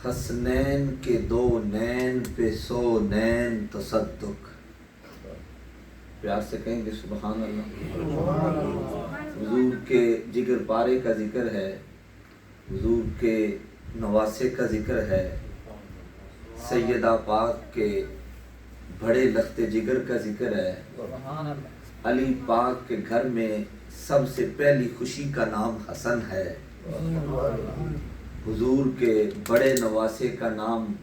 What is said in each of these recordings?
حسنین کے دو نین پہ سو نین تصدق. پیار سے کہیں گے سبحان اللہ. حضور کے جگر پارے کا ذکر ہے، حضور کے نواسے کا ذکر ہے، سیدہ پاک کے بڑے لخت جگر کا ذکر ہے. علی پاک کے گھر میں سب سے پہلی خوشی کا نام حسن ہے. حضور کے بڑے نواسے کا نام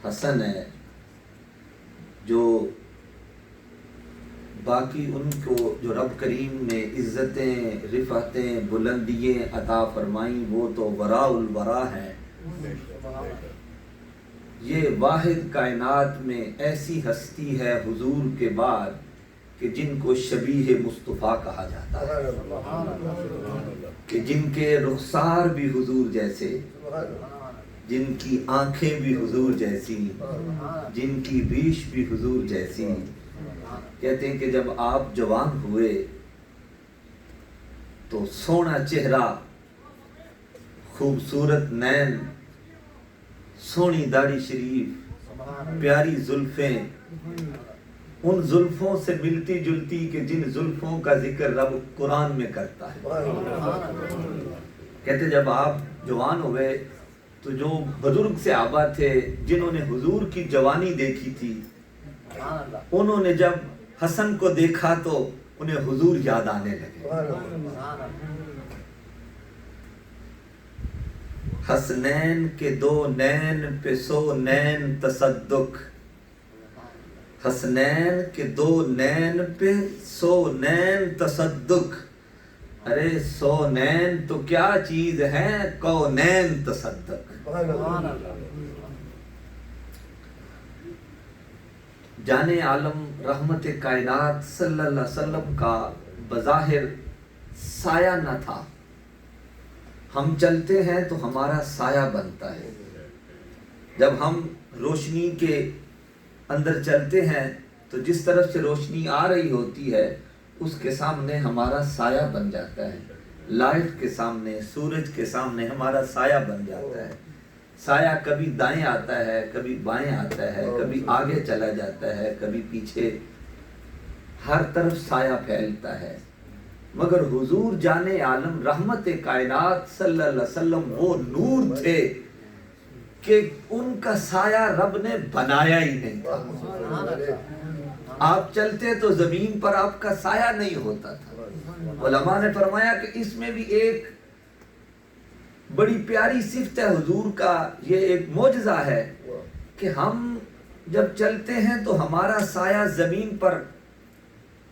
حسن ہے، جو باقی ان کو جو رب کریم نے عزتیں، رفعتیں، بلندییں عطا فرمائیں وہ تو وراء الورا ہیں. یہ واحد کائنات میں ایسی ہستی ہے حضور کے بعد کہ جن کو شبیہ مصطفیٰ کہا جاتا ہے، کہ جن کے رخسار بھی حضور جیسے، جن کی آنکھیں بھی حضور جیسی، جن کی ریش بھی حضور جیسی. کہتے ہیں کہ جب آپ جوان ہوئے تو سونا چہرہ، خوبصورت نین، سونی داڑھی شریف، پیاری زلفیں، ان زلفوں سے ملتی جلتی کہ جن زلفوں کا ذکر رب قرآن میں کرتا ہے. کہتے جب آپ جوان ہوئے تو جو بزرگ صحابہ تھے جنہوں نے حضور کی جوانی دیکھی تھی، انہوں نے جب حسن کو دیکھا تو انہیں حضور یاد آنے لگے. حسنین کے دو نین پہ سو نین تصدق. حسنین کے دو نین پہ سو نین تصدق. ارے سو نین تو کیا چیز ہے، کونین تصدق. جان عالم رحمت کائنات صلی اللہ علیہ وسلم کا بظاہر سایہ نہ تھا. ہم چلتے ہیں تو ہمارا سایہ بنتا ہے. جب ہم روشنی کے اندر چلتے ہیں تو جس طرف سے روشنی آ رہی ہوتی ہے اس کے سامنے ہمارا سایہ بن جاتا ہے. لائٹ کے سامنے، سورج کے سامنے ہمارا سایہ بن جاتا ہے. سایہ کبھی دائیں آتا ہے، کبھی بائیں آتا ہے، کبھی آگے چلا جاتا ہے، کبھی پیچھے، ہر طرف سایہ پھیلتا ہے. مگر حضور جان عالم رحمت کائنات صلی اللہ علیہ وسلم وہ نور تھے کہ ان کا سایہ رب نے بنایا ہی نہیں تھا. آپ چلتے تو زمین پر آپ کا سایہ نہیں ہوتا تھا. علماء نے فرمایا کہ اس میں بھی ایک بڑی پیاری صفت ہے حضور کا، یہ ایک معجزہ ہے کہ ہم جب چلتے ہیں تو ہمارا سایہ زمین پر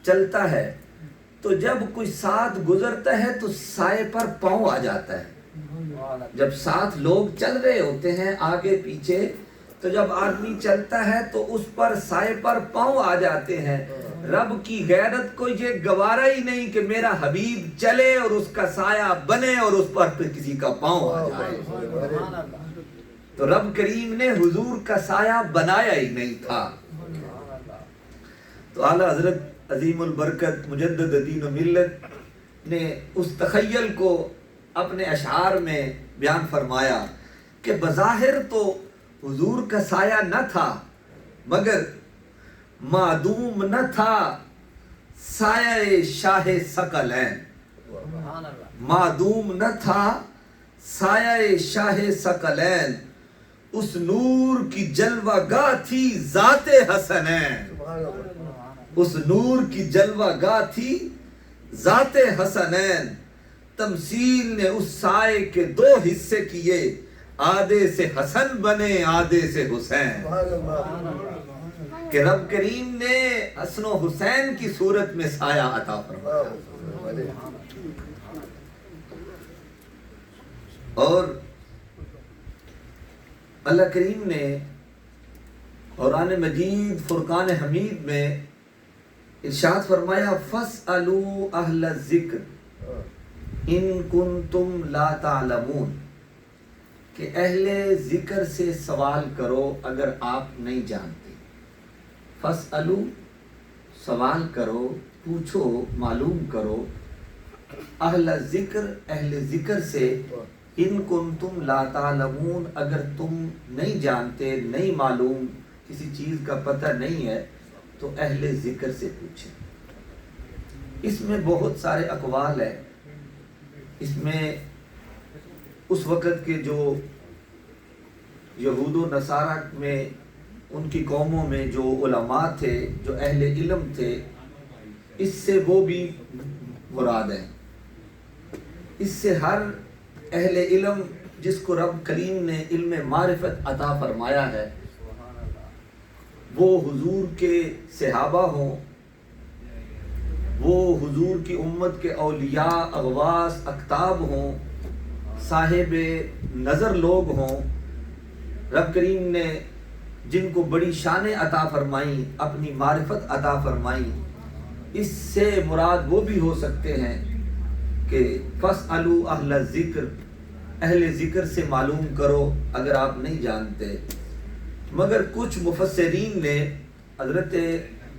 چلتا ہے، تو جب کوئی ساتھ گزرتا ہے تو سائے پر پاؤں آ جاتا ہے. جب ساتھ لوگ چل رہے ہوتے ہیں آگے پیچھے، تو جب آدمی چلتا ہے تو اس پر سائے پر پاؤں آ جاتے ہیں. رب کی غیرت کو یہ گوارا ہی نہیں کہ میرا حبیب چلے اور اس کا سایہ بنے اور اس پر پھر کسی کا پاؤں آ جائے. تو رب کریم نے حضور کا سایہ بنایا ہی نہیں تھا. تو اعلیٰ حضرت عظیم البرکت مجدد دین و ملت نے اس تخیل کو اپنے اشعار میں بیان فرمایا کہ بظاہر تو حضور کا سایہ نہ تھا، مگر معدوم نہ تھا سایہ شاہ ثقلین. معدوم نہ تھا سایہ شاہ ثقلین، اس نور کی جلوہ گاہ تھی ذات حسنین. اس نور کی جلوہ گاہ تھی ذات حسنین. تمثیل نے اس سائے کے دو حصے کیے، آدھے سے حسن بنے آدھے سے حسین. کہ رب کریم نے حسن و حسین کی صورت میں سایہ عطا فرمایا. اور اللہ کریم نے قرآن مجید فرقان حمید میں ارشاد فرمایا فَاسْأَلُوا أَهْلَ الذِّكْرِ إِن كُنتُمْ لَا تَعْلَمُونَ، کہ اہل ذکر سے سوال کرو اگر آپ نہیں جانتے. فَاسْأَلُوا، سوال کرو، پوچھو، معلوم کرو. اہل ذکر، اہل ذکر سے ان کنتم لا تعلمون، اگر تم نہیں جانتے، نہیں معلوم، کسی چیز کا پتہ نہیں ہے تو اہل ذکر سے پوچھیں۔ اس میں بہت سارے اقوال ہیں، اس میں اس وقت کے جو یہود و نصارہ میں، ان کی قوموں میں جو علماء تھے، جو اہل علم تھے، اس سے وہ بھی مراد ہیں۔ اس سے ہر اہل علم جس کو رب کریم نے علم معرفت عطا فرمایا ہے، وہ حضور کے صحابہ ہوں، وہ حضور کی امت کے اولیاء، اغواث، اقطاب ہوں، صاحب نظر لوگ ہوں، رب کریم نے جن کو بڑی شانیں عطا فرمائیں، اپنی معرفت عطا فرمائیں، اس سے مراد وہ بھی ہو سکتے ہیں کہ فَاسْأَلُوا أَهْلَ الذِّكْرِ، اہل ذکر سے معلوم کرو اگر آپ نہیں جانتے۔ مگر کچھ مفسرین نے، حضرت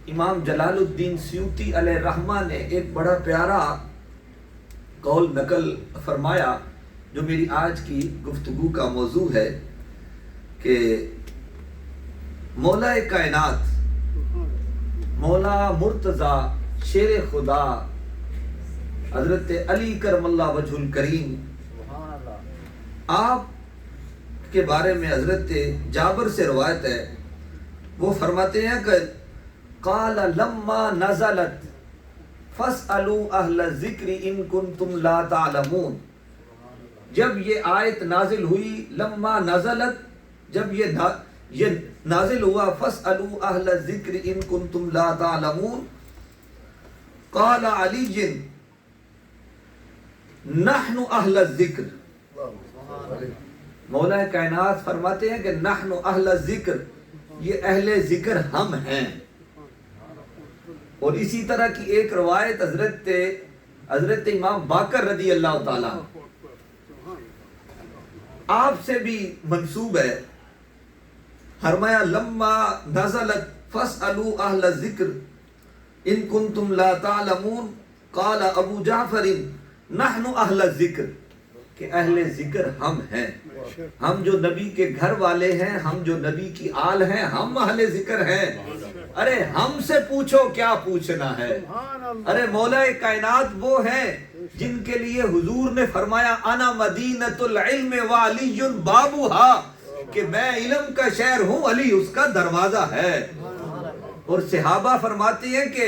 امام جلال الدین سیوطی علیہ الرحمہ نے ایک بڑا پیارا قول نقل فرمایا جو میری آج کی گفتگو کا موضوع ہے، کہ مولا کائنات، مولا مرتضی شیر خدا حضرت علی کرم اللہ وجہ الکریم، آپ کے بارے میں حضرت جابر سے روایت ہے، وہ فرماتے ہیں کہ قال لما نزلت فاسألوا اہل الذکر ان کنتم لا تعلمون، جب یہ آیت نازل ہوئی، لما نزلت، جب یہ نازل ہوا، فاسألوا اہل الذکر ان کنتم لا تعلمون، قال علی نحن اہل الذکر، مولا کائنات فرماتے ہیں کہ نحن اہل الذکر، یہ اہل ذکر ہم ہیں۔ اور اسی طرح کی ایک روایت حضرت امام باقر رضی اللہ تعالیٰ آپ سے بھی منسوب ہے، فرمایا لما نزلت فاسألوا اہل الذکر ان کنتم لا تعلمون قال ابو جعفر نحن اہل الذکر، کہ اہل ذکر ہم ہیں، ہم جو نبی کے گھر والے ہیں، ہم جو نبی کی آل ہیں، ہم اہل ذکر ہیں۔ ارے ہم سے پوچھو کیا پوچھنا ہے، ارے مولا کائنات وہ ہیں جن کے لیے حضور نے فرمایا انا مدینۃ العلم وعلی بابها، کہ میں علم کا شہر ہوں، علی اس کا دروازہ ہے۔ اور صحابہ فرماتے ہیں کہ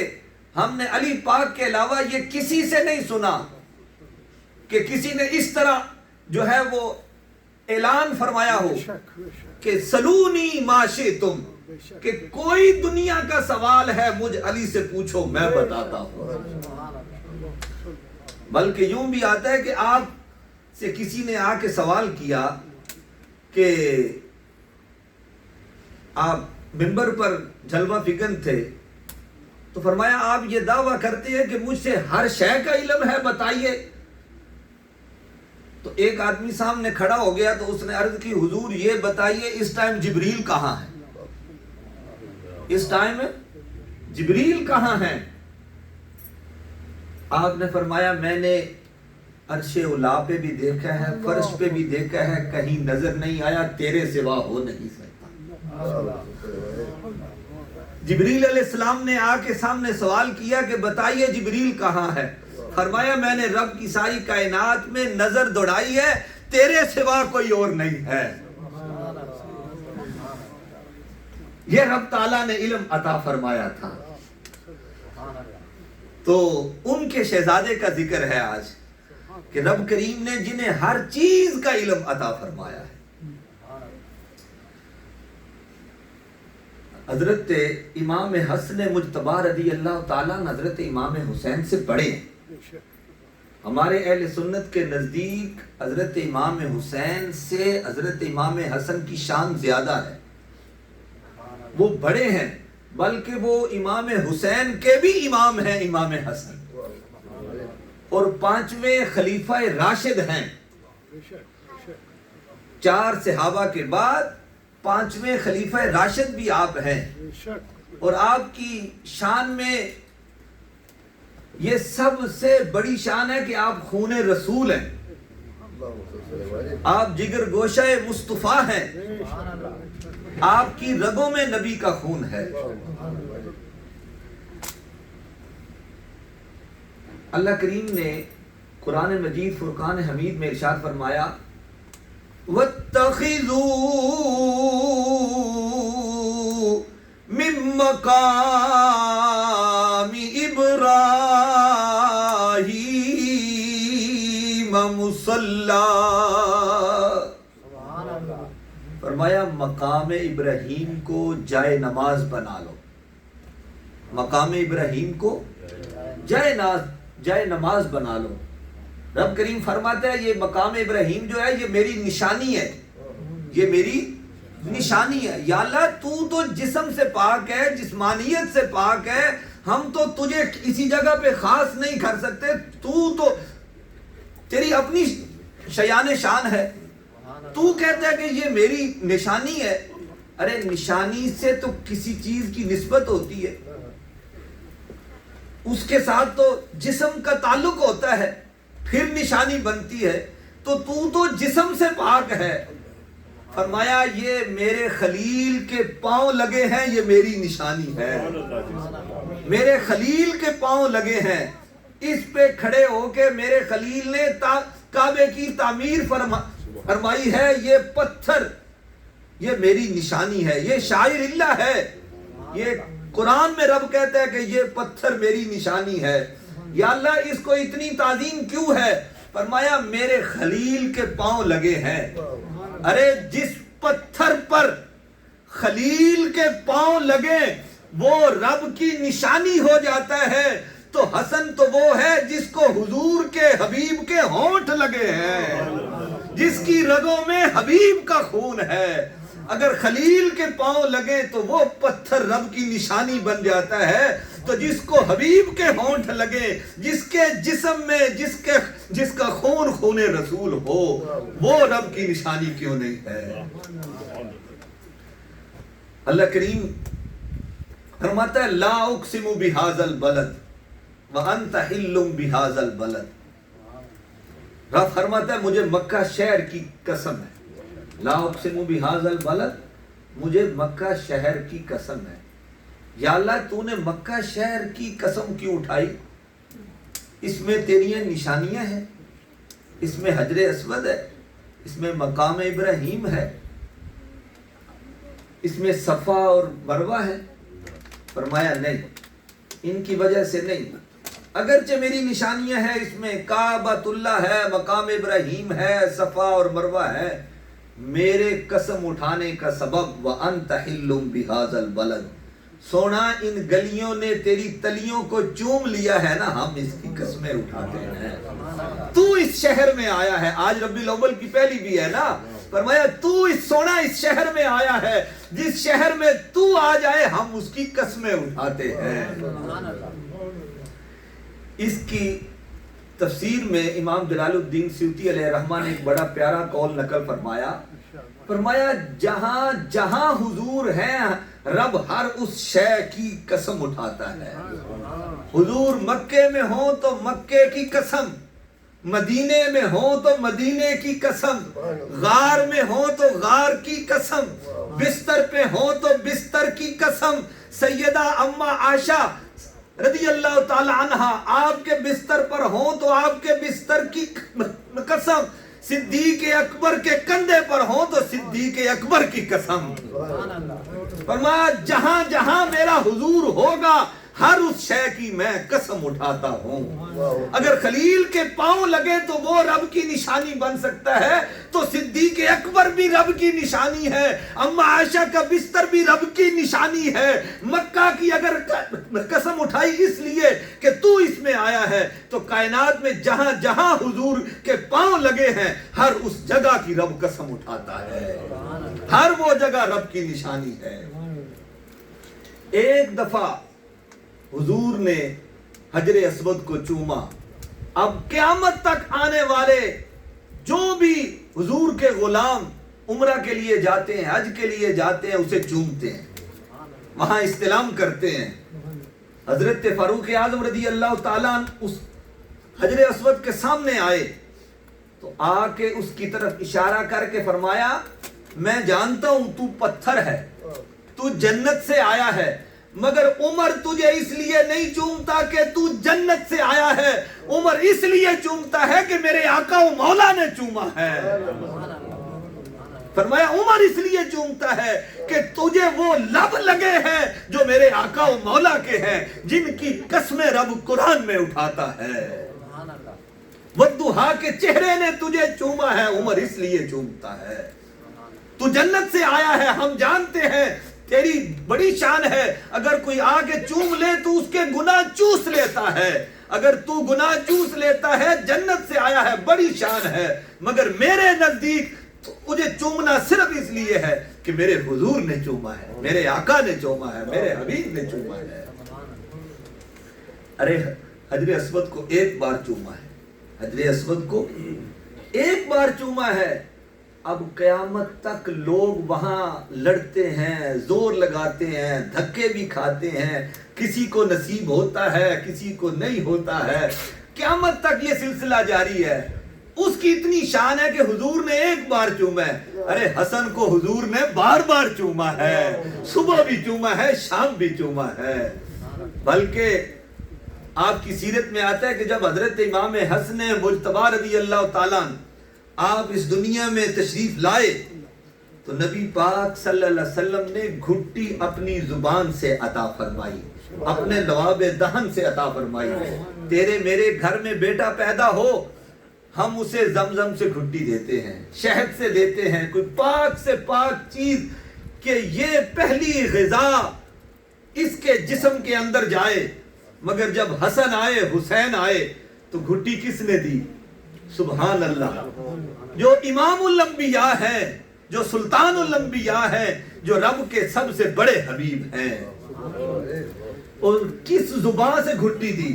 ہم نے علی پاک کے علاوہ یہ کسی سے نہیں سنا کہ کسی نے اس طرح جو ہے وہ اعلان فرمایا ہو کہ سلونی ما شئتم، کہ کوئی دنیا کا سوال ہے مجھ علی سے پوچھو میں بتاتا ہوں۔ بلکہ یوں بھی آتا ہے کہ آپ سے کسی نے آ کے سوال کیا کہ آپ منبر پر جلوہ فکن تھے، تو فرمایا آپ یہ دعویٰ کرتے ہیں کہ مجھ سے ہر شے کا علم ہے، بتائیے۔ تو ایک آدمی سامنے کھڑا ہو گیا تو اس نے عرض کی حضور یہ بتائیے اس ٹائم جبریل کہاں ہے، اس ٹائم جبریل کہاں ہے؟ آپ نے فرمایا میں نے عرش اولا پہ بھی دیکھا ہے، فرش پہ بھی دیکھا ہے، کہیں نظر نہیں آیا، تیرے سوا ہو نہیں سکتا۔ جبریل علیہ السلام نے آ کے سامنے سوال کیا کہ بتائیے جبریل کہاں ہے؟ فرمایا میں نے رب کی ساری کائنات میں نظر دوڑائی ہے، تیرے سوا کوئی اور نہیں ہے۔ یہ رب تعالیٰ نے علم عطا فرمایا تھا۔ تو ان کے شہزادے کا ذکر ہے آج کہ رب کریم نے جنہیں ہر چیز کا علم عطا فرمایا ہے۔ حضرت امام حسن مجتبی رضی اللہ تعالیٰ حضرت امام حسین سے بڑے ہیں۔ ہمارے اہل سنت کے نزدیک حضرت امام حسین سے حضرت امام حسن کی شان زیادہ ہے، وہ بڑے ہیں، بلکہ وہ امام حسین کے بھی امام ہیں، امام حسن، اور 5ویں خلیفہ راشد ہیں۔ 4 صحابہ کے بعد 5ویں خلیفہ راشد بھی آپ ہیں، اور آپ کی شان میں یہ سب سے بڑی شان ہے کہ آپ خون رسول ہیں۔ آپ جگر گوشہ مصطفیٰ ہیں، آپ کی رگوں میں نبی کا خون ہے۔ اللہ کریم نے قرآن مجید فرقان حمید میں ارشاد فرمایا وَاتَّخِذُوا مِن مَّقَامِ إِبْرَاهِيمَ مُصَلًّى، فرمایا مقام ابراہیم کو جائے نماز بنا لو، مقام ابراہیم کو جائے نماز بنا لو۔ رب کریم فرماتا ہے یہ مقام ابراہیم جو ہے یہ میری نشانی ہے، یہ میری نشانی ہے۔ یا اللہ تو جسم سے پاک ہے، جسمانیت سے پاک ہے، ہم تو تجھے کسی جگہ پہ خاص نہیں کر سکتے، تو تیری اپنی شیان شان ہے، تو کہتا ہے کہ یہ میری نشانی ہے۔ ارے نشانی سے تو کسی چیز کی نسبت ہوتی ہے، اس کے ساتھ تو جسم کا تعلق ہوتا ہے، پھر نشانی بنتی ہے، تو جسم سے پاک ہے۔ فرمایا یہ میرے خلیل کے پاؤں لگے ہیں، یہ میری نشانی ہے، میرے خلیل کے پاؤں لگے ہیں، اس پہ کھڑے ہو کے میرے خلیل نے کعبے کی تعمیر فرمائی ہے، یہ پتھر یہ میری نشانی ہے، یہ شاعر اللہ ہے، یہ قرآن میں رب کہتا ہے کہ یہ پتھر میری نشانی ہے۔ یا اللہ اس کو اتنی تعظیم کیوں ہے؟ فرمایا میرے خلیل کے پاؤں لگے ہیں۔ ارے جس پتھر پر خلیل کے پاؤں لگے وہ رب کی نشانی ہو جاتا ہے، تو حسن تو وہ ہے جس کو حضور کے حبیب کے ہونٹ لگے ہیں، جس کی رگوں میں حبیب کا خون ہے۔ اگر خلیل کے پاؤں لگے تو وہ پتھر رب کی نشانی بن جاتا ہے، تو جس کو حبیب کے ہونٹ لگے، جس کے جسم میں جس کا خون رسول ہو، وہ رب کی نشانی کیوں نہیں ہے؟ اللہ کریم فرماتا ہے لا اقسم بہذا البلد وانت حل بہذا البلد۔ رب فرماتا ہے مجھے مکہ شہر کی قسم ہے، لا اقسم بہذا البلد، مجھے مکہ شہر کی قسم ہے۔ یا اللہ تو نے مکہ شہر کی قسم کیوں اٹھائی؟ اس میں تیری نشانیاں ہیں، اس میں حجر اسود ہے، اس میں مقام ابراہیم ہے، اس میں صفا اور مروہ ہے۔ فرمایا نہیں، ان کی وجہ سے نہیں، اگرچہ میری نشانیاں ہیں، اس میں کعبۃ اللہ ہے، مقام ابراہیم ہے، صفا اور مروہ ہے، میرے قسم اٹھانے کا سبب وَأَنْتَ حِلٌّ بِهَذَا الْبَلَدِ، سونا ان گلیوں نے تیری تلیوں کو چوم لیا ہے نا، ہم اس کی قسمیں اٹھاتے ہیں۔ تو اس شہر میں آیا ہے، آج ربیع الاول کی پہلی بھی ہے نا، فرمایا تو سونا اس شہر میں آیا ہے، جس شہر میں تو آ جائے ہم اس کی قسمیں اٹھاتے ہیں۔ اس کی تفسیر میں امام جلال الدین سیوطی علیہ الرحمہ نے ایک بڑا پیارا قول نقل فرمایا جہاں جہاں حضور ہیں رب ہر اس شے کی قسم اٹھاتا ہے۔ حضور مکے میں ہوں تو مکے کی قسم، مدینے میں ہوں تو مدینے کی قسم، غار میں ہوں تو غار کی قسم، بستر پہ ہوں تو بستر کی قسم۔ سیدہ اما عائشہ رضی اللہ تعالی عنہ آپ کے بستر پر ہوں تو آپ کے بستر کی قسم، صدیق اکبر کے کندھے پر ہوں تو صدیق اکبر کی قسم۔ فرمایا جہاں جہاں میرا حضور ہوگا ہر اس شے کی میں قسم اٹھاتا ہوں۔ اگر خلیل کے پاؤں لگے تو وہ رب کی نشانی بن سکتا ہے، تو صدیق اکبر بھی رب کی نشانی ہے، اما عائشہ کا بستر بھی رب کی نشانی ہے۔ مکہ کی اگر قسم اٹھائی اس لیے کہ تو اس میں آیا ہے، تو کائنات میں جہاں جہاں حضور کے پاؤں لگے ہیں ہر اس جگہ کی رب قسم اٹھاتا ہے، ہر وہ جگہ رب کی نشانی ہے۔ ایک دفعہ حضور نے حجر اسود کو چوما، اب قیامت تک آنے والے جو بھی حضور کے غلام عمرہ کے لیے جاتے ہیں، حج کے لیے جاتے ہیں، اسے چومتے ہیں، وہاں استلام کرتے ہیں۔ حضرت فاروق اعظم رضی اللہ تعالیٰ عنہ اس حجر اسود کے سامنے آئے، تو آ کے اس کی طرف اشارہ کر کے فرمایا میں جانتا ہوں تو پتھر ہے، تو جنت سے آیا ہے، مگر عمر تجھے اس لیے نہیں چومتا کہ تو جنت سے آیا ہے، عمر اس لیے چومتا ہے کہ میرے آقا و مولا نے چوما ہے۔ فرمایا عمر اس لیے چومتا ہے کہ تجھے وہ لب لگے ہیں جو میرے آقا و مولا کے ہیں، جن کی قسمیں رب قرآن میں اٹھاتا ہے۔ والضحیٰ کے چہرے نے تجھے چوما ہے، عمر اس لیے چومتا ہے۔ تو جنت سے آیا ہے، ہم جانتے ہیں تیری بڑی شان ہے، اگر کوئی آگے چوم لے تو اس کے گناہ چوس لیتا ہے، اگر تو گناہ چوس لیتا ہے جنت سے آیا ہے، بڑی شان ہے، مگر میرے نزدیک مجھے چومنا صرف اس لیے ہے کہ میرے حضور نے چوما ہے، میرے آقا نے چوما ہے، میرے حبیب نے چوما ہے۔ ارے حجر اسود کو ایک بار چوما ہے، حجر اسود کو ایک بار چوما ہے، اب قیامت تک لوگ وہاں لڑتے ہیں، زور لگاتے ہیں، دھکے بھی کھاتے ہیں، کسی کو نصیب ہوتا ہے کسی کو نہیں ہوتا ہے، قیامت تک یہ سلسلہ جاری ہے۔ اس کی اتنی شان ہے کہ حضور نے ایک بار چوما ہے، ارے حسن کو حضور نے بار بار چوما ہے، صبح بھی چوما ہے شام بھی چوما ہے۔ بلکہ آپ کی سیرت میں آتا ہے کہ جب حضرت امام حسن مجتبی رضی اللہ تعالیٰ آپ اس دنیا میں تشریف لائے تو نبی پاک صلی اللہ علیہ وسلم نے گھٹی اپنی زبان سے عطا فرمائی، اپنے لواب دہن سے عطا فرمائی۔ تیرے میرے گھر میں بیٹا پیدا ہو، ہم اسے زمزم سے گھٹی دیتے ہیں، شہد سے دیتے ہیں، کوئی پاک سے پاک چیز کہ یہ پہلی غذا اس کے جسم کے اندر جائے۔ مگر جب حسن آئے حسین آئے تو گھٹی کس نے دی؟ سبحان اللہ، جو امام الانبیاء ہے، جو سلطان الانبیاء ہے، جو رب کے سب سے بڑے حبیب ہیں، اور کس زبان سے گھٹی دی؟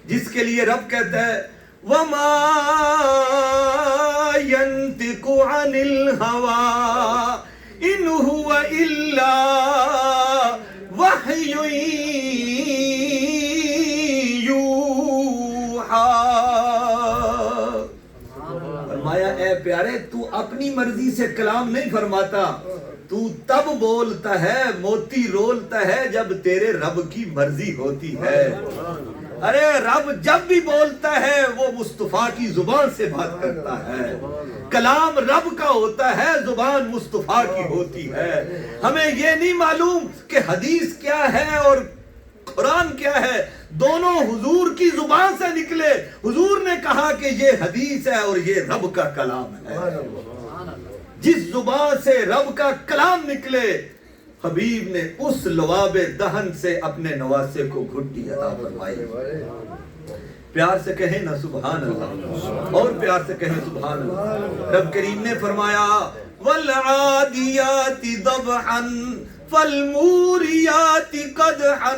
جس کے لیے رب کہتا ہے وَمَا يَنْتِقُ عَنِ الْهَوَىٰ إِنْ هُوَ إِلَّا وَحْيٌ يُوحَىٰ۔ فرمایا اے پیارے تو اپنی مرضی سے کلام نہیں فرماتا، تو تب بولتا ہے موتی رولتا ہے جب تیرے رب کی مرضی ہوتی ہے۔ ارے رب جب بھی بولتا ہے وہ مصطفیٰ کی زبان سے بات کرتا ہے، کلام رب کا ہوتا ہے، زبان مصطفیٰ کی ہوتی ہے۔ ہمیں یہ نہیں معلوم کہ حدیث کیا ہے اور قرآن کیا ہے، دونوں حضور کی زبان سے نکلے، حضور نے کہا کہ یہ حدیث ہے اور یہ رب کا کلام ہے۔ جس زبان سے رب کا کلام نکلے، حبیب نے اس لواب دہن سے اپنے نواسے کو گھٹی عطا فرمائی۔ پیار سے کہیں نا سبحان اللہ، اور پیار سے کہیں سبحان اللہ۔ رب کریم نے فرمایا وَالْعَادِيَاتِ ضَبْحًا فَالْمُورِيَاتِ قَدْحًا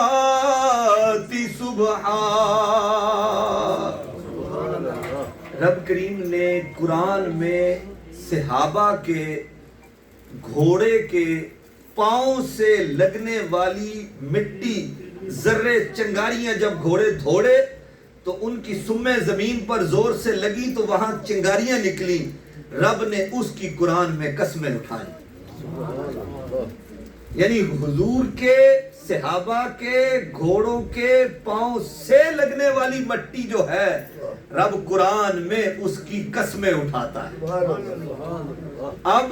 فَالْمُغِيرَاتِ صُبْحًا۔ رب کریم نے قرآن میں صحابہ کے گھوڑے کے پاؤں سے لگنے والی مٹی، ذرے چنگاریاں جب گھوڑے دھوڑے تو ان کی سمیں زمین پر زور سے لگی تو وہاں چنگاریاں نکلی، رب نے اس کی قرآن میں قسمیں اٹھائیں۔ یعنی حضور کے صحابہ کے گھوڑوں کے پاؤں سے لگنے والی مٹی جو ہے رب قرآن میں اس کی قسمیں اٹھاتا ہے۔ اب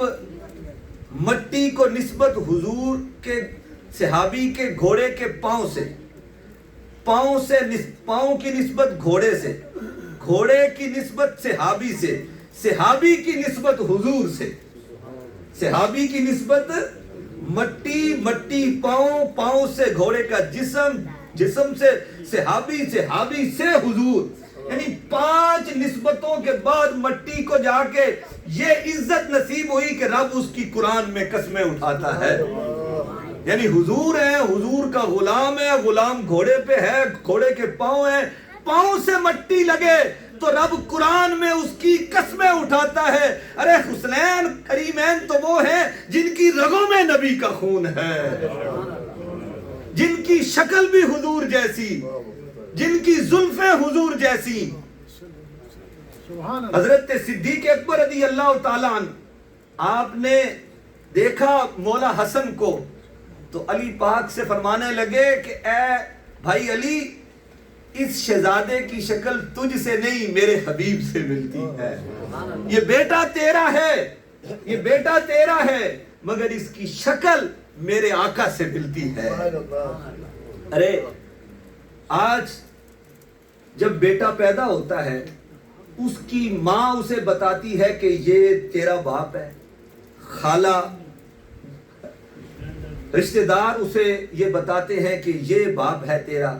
مٹی کو نسبت حضور کے صحابی کے گھوڑے کے پاؤں سے، پاؤں کی نسبت گھوڑے سے، گھوڑے کی نسبت صحابی سے، صحابی کی نسبت حضور سے، صحابی کی نسبت مٹی پاؤں سے گھوڑے کا جسم سے صحابی، صحابی سے حضور، یعنی 5 نسبتوں کے بعد مٹی کو جا کے یہ عزت نصیب ہوئی کہ رب اس کی قرآن میں قسمیں اٹھاتا ہے۔ یعنی حضور ہے، حضور کا غلام ہے، غلام گھوڑے پہ ہے، گھوڑے کے پاؤں ہیں، پاؤں سے مٹی لگے تو رب قرآن میں اس کی قسمیں اٹھاتا ہے۔ ارے حسنین کریمین تو وہ ہیں جن کی رگوں میں نبی کا خون ہے، جن کی شکل بھی حضور جیسی، جن کی زلفیں حضور جیسی. حضرت صدیق اکبر رضی اللہ تعالیٰ عنہ، آپ نے دیکھا مولا حسن کو تو علی پاک سے فرمانے لگے کہ اے بھائی علی، اس شہزادے کی شکل تجھ سے نہیں میرے حبیب سے ملتی ہے. یہ بیٹا تیرا ہے، یہ بیٹا تیرا ہے، مگر اس کی شکل میرے آقا سے ملتی ہے. ارے آج جب بیٹا پیدا ہوتا ہے، اس کی ماں اسے بتاتی ہے کہ یہ تیرا باپ ہے، خالہ رشتہ دار اسے یہ بتاتے ہیں کہ یہ باپ ہے تیرا،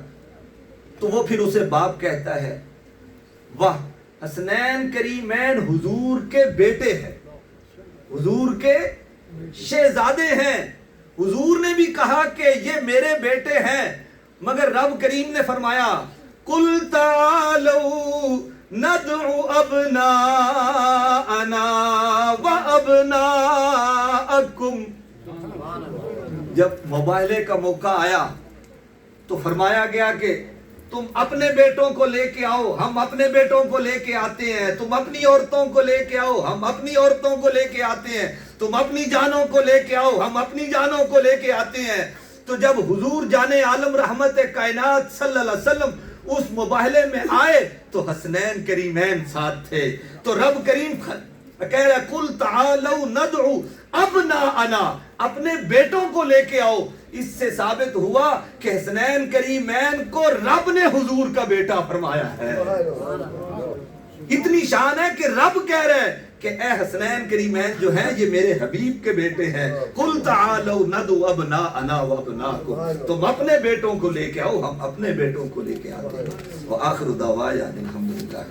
تو وہ پھر اسے باپ کہتا ہے. واہ، حسنین کریمین حضور کے بیٹے ہیں، حضور کے شہزادے ہیں. حضور نے بھی کہا کہ یہ میرے بیٹے ہیں، مگر رب کریم نے فرمایا قُلْ تَعَالَوْا نَدْعُ أَبْنَاءَنَا وَأَبْنَاءَكُمْ. جب مباہلے کا موقع آیا تو فرمایا گیا کہ تم اپنے بیٹوں کو لے کے آؤ، ہم اپنے بیٹوں کو لے کے آتے ہیں. تم اپنی عورتوں کو لے کے آؤ، ہم اپنی عورتوں کو لے کے آتے ہیں. تم اپنی جانوں کو لے کے آؤ، ہم اپنی جانوں کو لے کے آتے ہیں. تو جب حضور جان عالم رحمت کائنات صلی اللہ علیہ وسلم اس مباہلے میں آئے تو حسنین کریمین ساتھ تھے. تو رب کریم کہہ رہا قُلْ تَعَالَوْا نَدْعُ أَبْنَاءَنَا، اپنے بیٹوں کو لے کے آؤ. اس سے ثابت ہوا کہ حسنین کریمین کو رب نے حضور کا بیٹا فرمایا ہے. اتنی شان ہے کہ رب کہہ رہے ہیں کہ اے حسنین کریمین جو ہیں یہ میرے حبیب کے بیٹے ہیں. قُلْ تَعَالَوْا نَدْعُ أَبْنَاءَنَا وَأَبْنَاءَكُمْ، تم اپنے بیٹوں کو لے کے آؤ، ہم اپنے بیٹوں کو لے کے آتے ہیں. وآخر دعوانا الحمدللہ.